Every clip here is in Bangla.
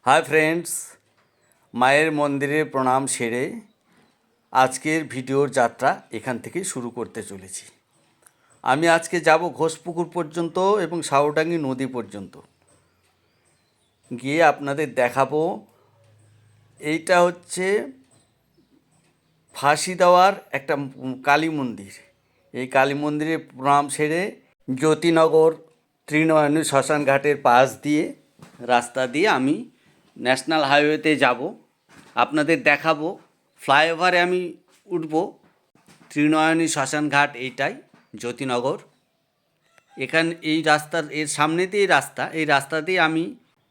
হাই ফ্রেন্ডস, মায়ের মন্দিরে প্রণাম সেরে আজকের ভিডিওর যাত্রা এখান থেকে শুরু করতে চলেছি। আমি আজকে যাব ঘোষপুকুর পর্যন্ত এবং সাউডাঙ্গি নদী পর্যন্ত গিয়ে আপনাদের দেখাবো। এইটা হচ্ছে ফাঁসি দেওয়ার একটা কালী মন্দির। এই কালী মন্দিরে প্রণাম সেরে জ্যোতিনগর ত্রিনয়নী শ্মশান ঘাটের পাশ দিয়ে রাস্তা দিয়ে আমি ন্যাশনাল হাইওয়েতে যাব। আপনাদের দেখাবো ফ্লাইওভারে আমি উঠব। ত্রিনয়নী শ্মশান ঘাট এইটাই জ্যোতিনগর। এই রাস্তার সামনে দিয়ে এই রাস্তা দিয়ে আমি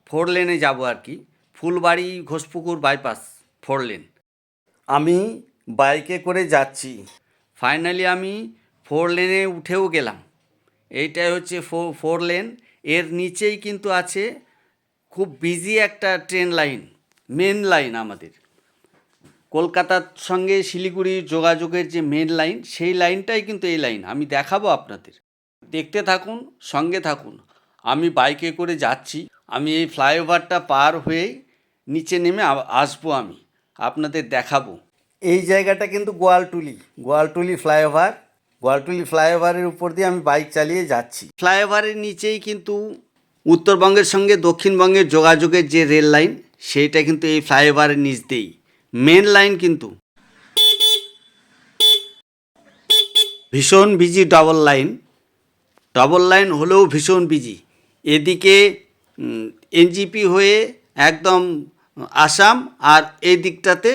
4 লেনে যাব আর কি। Phulbari Ghoshpukur bypass 4 lane. আমি বাইকে করে যাচ্ছি। ফাইনালি আমি 4 লেনে উঠেও গেলাম। এইটাই হচ্ছে 4 লেন। এর নিচেই কিন্তু আছে খুব বিজি একটা ট্রেন লাইন, মেন লাইন আমাদের কলকাতার সঙ্গে শিলিগুড়ির যোগাযোগের যে মেন লাইন, সেই লাইনটাই কিন্তু এই লাইন। আমি দেখাবো আপনাদের, দেখতে থাকুন, সঙ্গে থাকুন। আমি বাইকে করে যাচ্ছি। আমি এই ফ্লাইওভারটা পার হয়ে নিচে নেমে আসবো। আমি আপনাদের দেখাবো। এই জায়গাটা কিন্তু গোয়ালটুলি ফ্লাইওভার। গোয়ালটুলি ফ্লাইওভারের উপর দিয়ে আমি বাইক চালিয়ে যাচ্ছি। ফ্লাইওভারের নিচেই কিন্তু উত্তরবঙ্গের সঙ্গে দক্ষিণবঙ্গের যোগাযোগের যে রেল লাইন, সেইটা কিন্তু এই ফ্লাইওভারের নিচ দিয়েই মেন লাইন। কিন্তু ভীষণ বিজি ডবল লাইন হলেও ভীষণ বিজি। এদিকে এনজিপি হয়ে একদম আসাম, আর এই দিকটাতে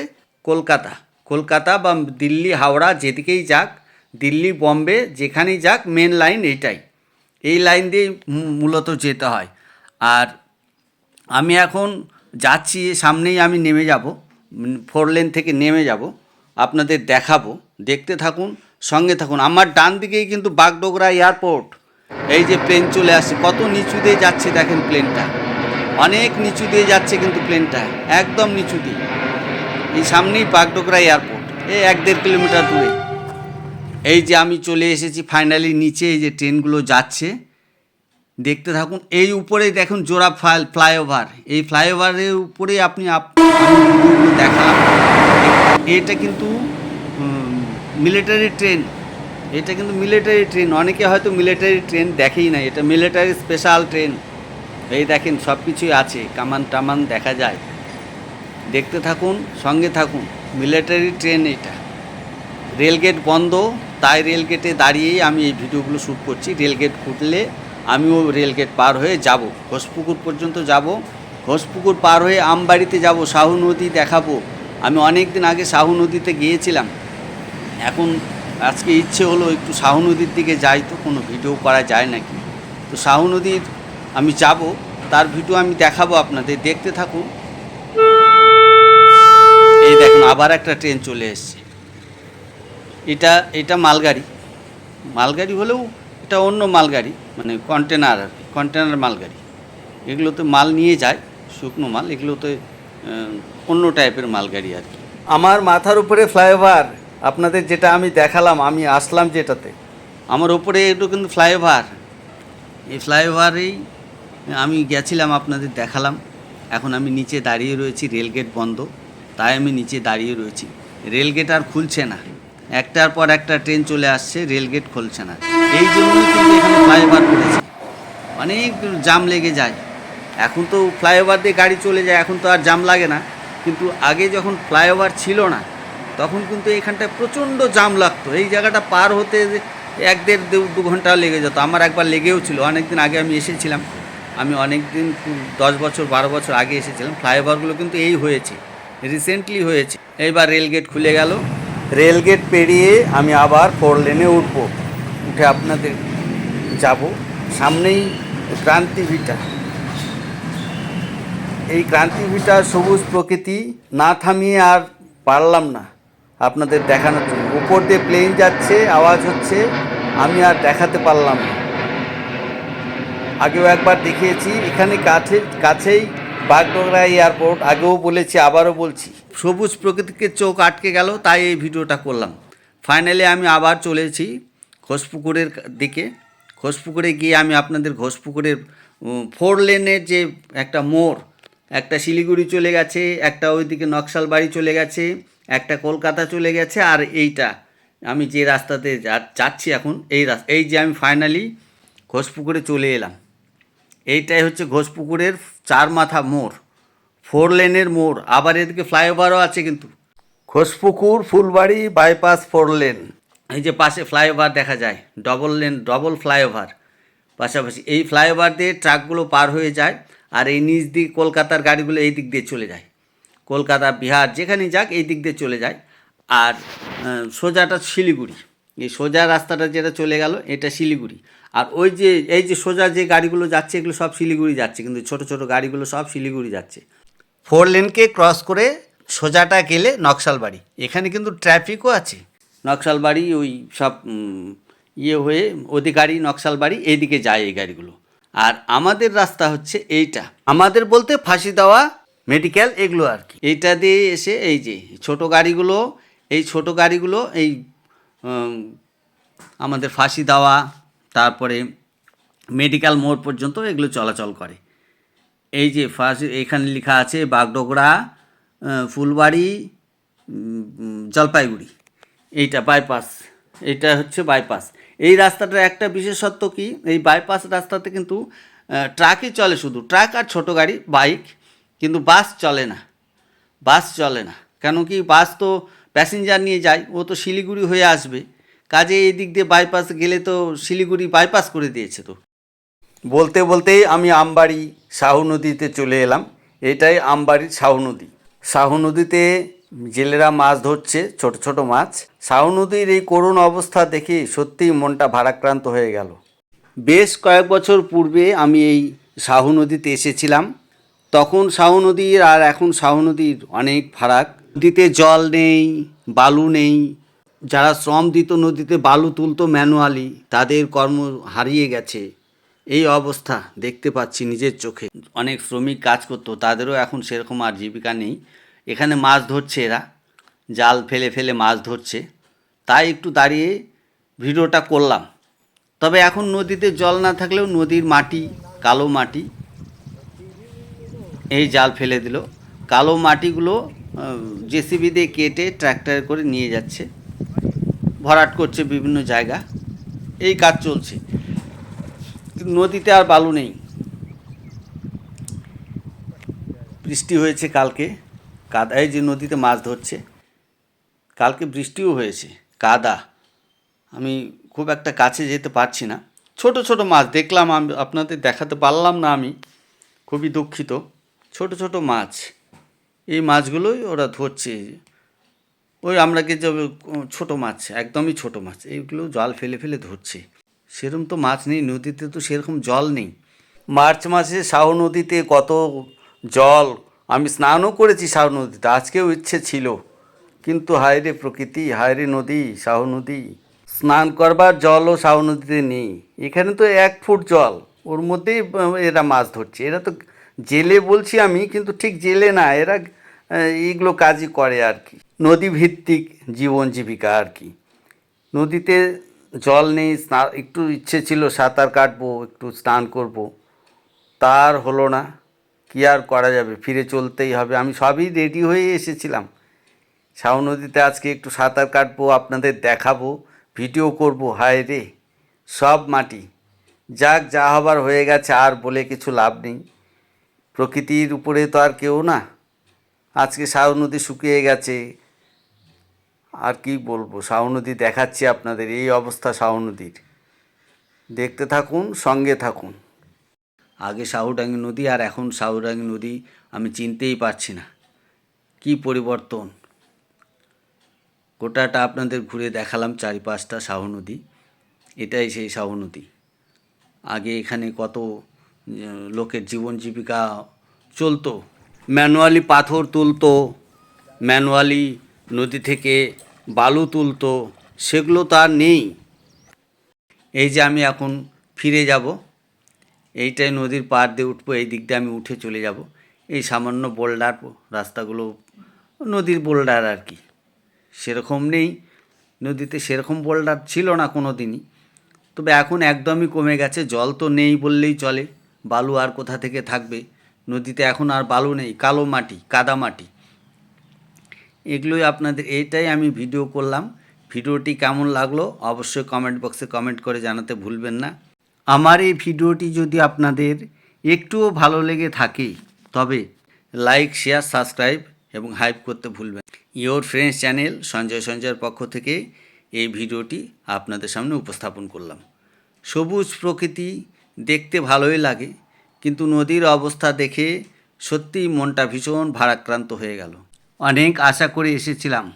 কলকাতা বা দিল্লি হাওড়া, যেদিকেই যাক, দিল্লি বম্বে যেখানেই যাক, মেন লাইন এইটাই। এই লাইন দিয়ে মূলত যেতে হয়। আর আমি এখন যাচ্ছি, সামনেই আমি নেমে যাব, 4 লেন থেকে নেমে যাব। আপনাদের দেখাবো, দেখতে থাকুন, সঙ্গে থাকুন। আমার ডান দিকেই কিন্তু বাগডোগরা এয়ারপোর্ট। এই যে প্লেন চলে আসছে, কত নিচু দিয়ে যাচ্ছে দেখেন প্লেনটা, অনেক নিচু দিয়ে যাচ্ছে কিন্তু প্লেনটা, একদম নিচু দিয়ে। এই সামনেই বাগডোগরা এয়ারপোর্ট, এই 1-1.5 কিলোমিটার দূরে। এই যে আমি চলে এসেছি ফাইনালি নিচে। এই যে ট্রেনগুলো যাচ্ছে, দেখতে থাকুন। এই উপরেই দেখুন জোড়া ফ্লাইওভার। এই ফ্লাইওভারের উপরেই আমি ভিডিওগুলো দেখালাম। এটা কিন্তু মিলিটারি ট্রেন। অনেকে হয়তো মিলিটারি ট্রেন দেখেই না। এটা মিলিটারি স্পেশাল ট্রেন। এই দেখেন সব কিছুই আছে, কামান টামান দেখা যায়। দেখতে থাকুন, সঙ্গে থাকুন। মিলিটারি ট্রেন এটা। রেলগেট বন্ধ, তাই রেলগেটে দাঁড়িয়েই আমি এই ভিডিওগুলো শ্যুট করছি। রেলগেট খুললে আমিও রেলগেট পার হয়ে যাব, ঘোষপুকুর পর্যন্ত যাব। ঘোষপুকুর পার হয়ে আমবাড়িতে যাব, শাহু নদী দেখাবো। আমি অনেক দিন আগে শাহু নদীতে গিয়েছিলাম। এখন আজকে ইচ্ছে হলো একটু শাহু নদীর দিকে যাই, তো কোনো ভিডিও করা যায় নাকি। তো শাহু নদীর আমি যাব, তার ভিডিও আমি দেখাবো আপনাদের, দেখতে থাকুন। এই দেখুন আবার একটা ট্রেন চলে এসছে। এটা মালগাড়ি হলেও এটা অন্য মালগাড়ি, মানে কন্টেনার মালগাড়ি। এগুলোতে মাল নিয়ে যায়, শুকনো মাল। এগুলোতে অন্য টাইপের মালগাড়ি আর কি। আমার মাথার উপরে ফ্লাইওভার, আপনাদের যেটা আমি দেখালাম, আমি আসলাম যেটাতে, আমার ওপরে একটু কিন্তু ফ্লাইওভার। এই ফ্লাইওভারেই আমি গেছিলাম, আপনাদের দেখালাম। এখন আমি নিচে দাঁড়িয়ে রয়েছি, রেলগেট বন্ধ, তাই আমি নিচে দাঁড়িয়ে রয়েছি। রেলগেট আর খুলছে না, একটার পর একটা ট্রেন চলে আসছে, রেলগেট খুলছে না। এই জন্যই কিন্তু এখানে ফ্লাইওভার করেছে, অনেক জাম লেগে যায়। এখন তো ফ্লাইওভার দিয়ে গাড়ি চলে যায়, এখন তো আর জাম লাগে না। কিন্তু আগে যখন ফ্লাইওভার ছিল না, তখন কিন্তু এখানটায় প্রচণ্ড জাম লাগতো। এই জায়গাটা পার হতে 1-1.5-2 ঘন্টা লেগে যেত। আমার একবার লেগেও ছিল, অনেক দিন আগে আমি এসেছিলাম। আমি অনেক দিন 10 বছর 12 বছর আগে এসেছিলাম। ফ্লাইওভারগুলো কিন্তু এই হয়েছে, রিসেন্টলি হয়েছে। এইবার রেলগেট খুলে গেল। রেলগেট পেরিয়ে আমি আবার 4 লেনে উঠে আপনাদের যাব। সামনেই ক্রান্তি ভিটা। এই ক্রান্তি ভিটার সবুজ প্রকৃতি না থামিয়ে আর পারলাম না আপনাদের দেখানোর জন্য। উপর দিয়ে প্লেন যাচ্ছে, আওয়াজ হচ্ছে, আমি আর দেখাতে পারলাম না। আগেও একবার দেখিয়েছি, এখানে কাছেই বাগডোগরা এয়ারপোর্ট। আগেও বলেছি, আবারও বলছি, সবুজ প্রকৃতিকে চোখ আটকে গেল, তাই এই ভিডিওটা করলাম। ফাইনালি আমি আবার চলেছি ঘোষপুকুরের দিকে। ঘোষপুকুরে গিয়ে আমি আপনাদের ঘোষপুকুরের 4 লেনের যে একটা মোড়, একটা শিলিগুড়ি চলে গেছে, একটা ওইদিকে নকশালবাড়ি চলে গেছে, একটা কলকাতা চলে গেছে, আর এইটা আমি যে রাস্তাতে যাচ্ছি এখন, এই যে আমি ফাইনালি ঘোষপুকুরে চলে এলাম। এইটাই হচ্ছে ঘোষপুকুরের 4 মাথা মোড়, 4 লেনের মোড়, আবার এদিকে ফ্লাইওভারও আছে কিন্তু। Ghoshpukur Phulbari bypass 4 lane. এই যে পাশে ফ্লাইওভার দেখা যায়, ডবল লেন, ডবল ফ্লাইওভার পাশাপাশি। এই ফ্লাইওভার দিয়ে ট্রাকগুলো পার হয়ে যায়, আর এই নিচ দিক কলকাতার গাড়িগুলো এই দিক দিয়ে চলে যায়, কলকাতা বিহার যেখানেই যাক এই দিক দিয়ে চলে যায়। আর সোজাটা শিলিগুড়ি, এই সোজা রাস্তাটা যেটা চলে গেল এটা শিলিগুড়ি। আর ওই যে এই যে সোজা যে গাড়িগুলো যাচ্ছে এগুলো সব শিলিগুড়ি যাচ্ছে, কিন্তু ছোট ছোট গাড়িগুলো সব শিলিগুড়ি যাচ্ছে। 4 লেনকে ক্রস করে সোজাটা গেলে নকশালবাড়ি, এখানে কিন্তু ট্রাফিকও আছে। নকশালবাড়ি ওই সব ইয়ে হয়ে অধিকারী নকশালবাড়ি এইদিকে যায় এই গাড়িগুলো। আর আমাদের রাস্তা হচ্ছে এইটা, আমাদের বলতে ফাঁসি দেওয়া মেডিকেল এগুলো আর কি। এইটা দিয়ে এসে এই যে ছোট গাড়িগুলো, এই ছোট গাড়িগুলো এই আমাদের ফাঁসি দেওয়া, তারপরে মেডিকেল মোড় পর্যন্ত এগুলো চলাচল করে। এই যে ফাঁসি এখানে লেখা আছে বাগডোগরা, ফুলবাড়ি, জলপাইগুড়ি, এইটা বাইপাস, এইটা হচ্ছে বাইপাস। এই রাস্তাটার একটা বিশেষত্ব কি, এই বাইপাস রাস্তাতে কিন্তু ট্রাকই চলে, শুধু ট্রাক আর ছোট গাড়ি, বাইক, কিন্তু বাস চলে না। বাস চলে না কেন কি, বাস তো প্যাসেঞ্জার নিয়ে যায়, ও তো শিলিগুড়ি হয়ে আসবে, কাজে এই দিক দিয়ে বাইপাস গেলে তো শিলিগুড়ি বাইপাস করে দিয়েছে। তো বলতে বলতেই আমি আমবাড়ি শাহু নদীতে চলে এলাম। এটাই আমবাড়ির শাহু নদী। শাহু নদীতে জেলেরা মাছ ধরছে, ছোট ছোট মাছ। শাহু নদীর এই করুণ অবস্থা দেখে সত্যিই মনটা ভারাক্রান্ত হয়ে গেল। বেশ কয়েক বছর পূর্বে আমি এই শাহু নদীতে এসেছিলাম, তখন শাহু নদীর আর এখন শাহু নদীর অনেক ফারাক। নদীতে জল নেই, বালু নেই। যারা শ্রম দিত নদীতে বালু তুলতো ম্যানুয়ালি, তাদের কর্ম হারিয়ে গেছে। এই অবস্থা দেখতে পাচ্ছি নিজের চোখে। অনেক শ্রমিক কাজ করতো, তাদেরও এখন সেরকম আর জীবিকা নেই। এখানে মাছ ধরছে এরা, জাল ফেলে ফেলে মাছ ধরছে, তাই একটু দাঁড়িয়ে ভিডিওটা করলাম। তবে এখন নদীতে জল না থাকলেও নদীর মাটি, কালো মাটি, এই জাল ফেলে দিল, কালো মাটিগুলো জেসিবি দিয়ে কেটে ট্র্যাক্টরে করে নিয়ে যাচ্ছে, ভরাট করছে বিভিন্ন জায়গা, এই কাজ চলছে। নদীতে আর বালু নেই। বৃষ্টি হয়েছে কালকে, কাদায় যে নদীতে মাছ ধরছে, কালকে বৃষ্টিও হয়েছে, কাদা। আমি খুব একটা কাছে যেতে পারছি না। ছোট ছোট মাছ দেখলাম, আমি আপনাদের দেখাতে পারলাম না, আমি খুবই দুঃখিত। ছোট ছোট মাছ, এই মাছগুলোই ওরা ধরছে। ওই আমরা যে ছোট মাছ, একদমই ছোট মাছ, এইগুলো জল ফেলে ফেলে ধরছে। সেরকম তো মাছ নেই নদীতে, তো সেরকম জল নেই। মার্চ মাসে শাহু নদীতে কত জল, আমি স্নানও করেছি শাহু নদীতে, আজকেও ইচ্ছে ছিল, কিন্তু হায়রে প্রকৃতি, হায়রে নদী, শাহু নদী। স্নান করবার জলও শাহু নদীতে নেই। এখানে তো 1 ফুট জল, ওর মধ্যেই এরা মাছ ধরছে। এরা তো জেলে বলছি আমি, কিন্তু ঠিক জেলে না, এরা এইগুলো কাজই করে আর কি, নদী ভিত্তিক জীবন জীবিকা আর কি। নদীতে জল নেই, একটু ইচ্ছে ছিল সাঁতার কাটবো, একটু স্নান করব, তার হলো না। কী আর করা যাবে, ফিরে চলতেই হবে। আমি সবই রেডি হয়ে এসেছিলাম, শাহু নদীতে আজকে একটু সাঁতার কাটবো, আপনাদের দেখাবো, ভিডিও করব। হায় রে, সব মাটি। যাক, যা হবার হয়ে গেছে, আর বলে কিছু লাভ নেই। প্রকৃতির উপরে তো আর কেউ না। আজকে শাহু নদী শুকিয়ে গেছে, আর কি বলবো। শাহু নদী দেখাচ্ছি আপনাদের, এই অবস্থা শাহু নদীর। দেখতে থাকুন, সঙ্গে থাকুন। আগে শাহুডাঙ্গি নদী আর এখন শাহুডাঙ্গি নদী আমি চিনতেই পারছি না, কি পরিবর্তন। গোটাটা আপনাদের ঘুরে দেখালাম চারিপাশটা শাহু নদী, এটাই সেই শাহু নদী। আগে এখানে কত লোকের জীবন জীবিকা চলতো, ম্যানুয়ালি পাথর তুলতো, ম্যানুয়ালি নদী থেকে বালু তুলতো, সেগুলো তো আর নেই। এই যে আমি এখন ফিরে যাব, এইটাই নদীর পাড় দিয়ে উঠবো, এই দিক দিয়ে আমি উঠে চলে যাব। এই সামান্য বোল্ডার রাস্তাগুলো নদীর বোল্ডার আর কি, সেরকম নেই নদীতে, সেরকম বোল্ডার ছিল না কোনো দিনই। তবে এখন একদমই কমে গেছে, জল তো নেই বললেই চলে, বালু আর কোথা থেকে থাকবে। নদীতে এখন আর বালু নেই, কালো মাটি, কাদা মাটি। এগুলোই আপনাদের, এইটাই আমি ভিডিও করলাম। ভিডিওটি কেমন লাগলো অবশ্যই কমেন্ট বক্সে কমেন্ট করে জানাতে ভুলবেন না। আমার এই ভিডিওটি যদি আপনাদের একটুও ভালো লেগে থাকে তবে লাইক, শেয়ার, সাবস্ক্রাইব এবং হাইপ করতে ভুলবেন। ইওর ফ্রেন্ডস চ্যানেল সঞ্জয়ের পক্ষ থেকে এই ভিডিওটি আপনাদের সামনে উপস্থাপন করলাম। সবুজ প্রকৃতি দেখতে ভালোই লাগে, কিন্তু নদীর অবস্থা দেখে সত্যিই মনটা ভীষণ ভারাক্রান্ত হয়ে গেল। অনেক আশা করে এসেছিলাম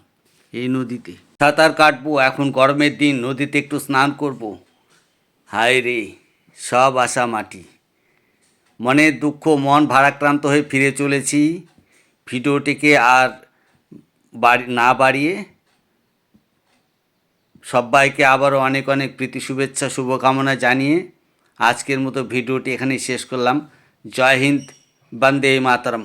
এই নদীতে, সাঁতার কাটবো, এখন গরমের দিন নদীতে একটু স্নান করব। হায় রে, সব আশা মাটি। মনের দুঃখ, মন ভারাক্রান্ত হয়ে ফিরে চলেছি। ভিডিওটিকে আর না বাড়িয়ে সবাইকে আবারও অনেক অনেক প্রীতি, শুভেচ্ছা, শুভকামনা জানিয়ে আজকের মতো ভিডিওটি এখানেই শেষ করলাম। জয় হিন্দ, বন্দে মাতরম।